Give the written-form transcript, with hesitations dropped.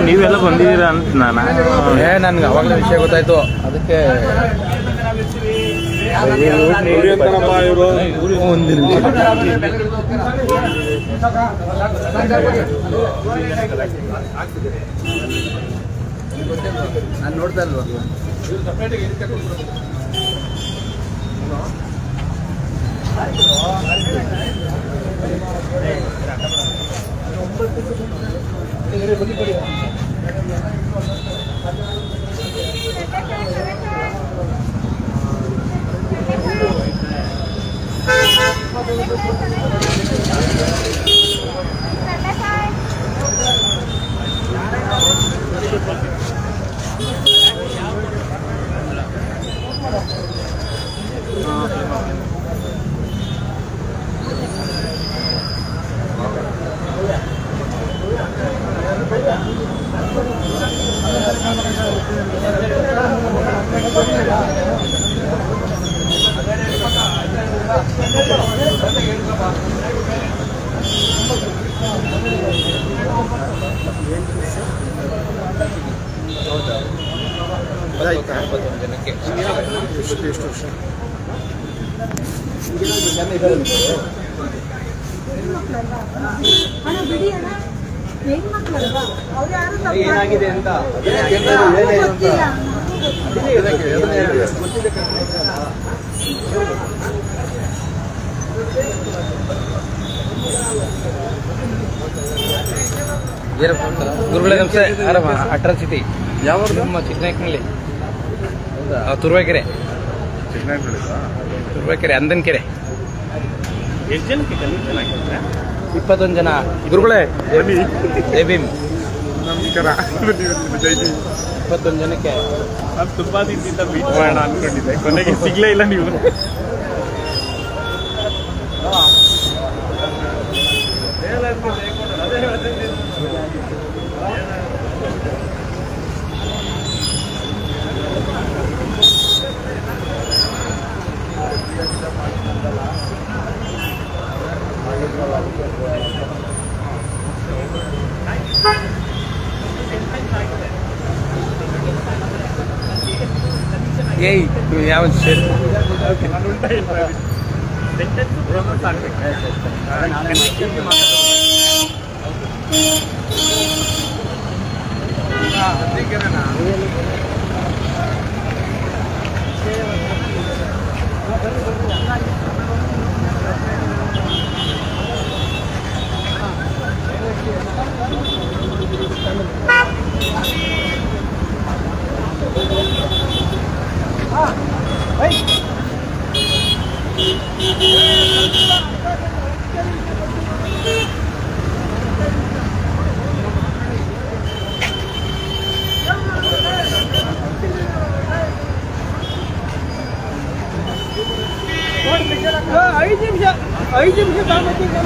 ನೀವೆಲ್ಲ ಬಂದಿದ್ದೀರಾ ಅಂತ ನನ್ಗೆ ಅವಾಗಲೇ ವಿಷಯ ಗೊತ್ತಾಯ್ತು, ಅದಕ್ಕೆ ಒಂದು ನಿಮಿಷ ನಾನು ನೋಡ್ತಾ ಇಲ್ವಾ ಜನಕ್ಕೆ ಎಷ್ಟು ವರ್ಷ ಏನಾಗಿದೆ ಅಂತ ಗುರುಗಳೇ ನಮಸ್ತೆ. ಆರಾಮ? ಅಟ್ರಾಸಿಟಿ ಯಾವ ನಮ್ಮ ಚಿಕ್ಕನಾಯಕನಹಳ್ಳಿ, ತುರುವೇಕೆರೆ, ತುರುವೇಕೆರೆ ಅಂದನಕೆರೆ. ಎಷ್ಟು ಜನಕ್ಕೆ 21 ಜನ. ಗುರುಗಳೇ ಜೈ ಭೀಮ್. ನಮಸ್ಕಾರ. 21 ಜನಕ್ಕೆ ನಾನು ತುಂಬಾ ದಿನದಿಂದ ಮೀಟ್ ಮಾಡೋಣ ಅನ್ಕೊಂಡಿದ್ದೆ, ಕೊನೆಗೆ ಸಿಗ್ಲೇ ಇಲ್ಲ ನೀವು. ಏಯ್ ಯಾವ ಶೇರ್ ಐದು ನಿಮಿಷ ಗೊತ್ತಿಲ್ಲ.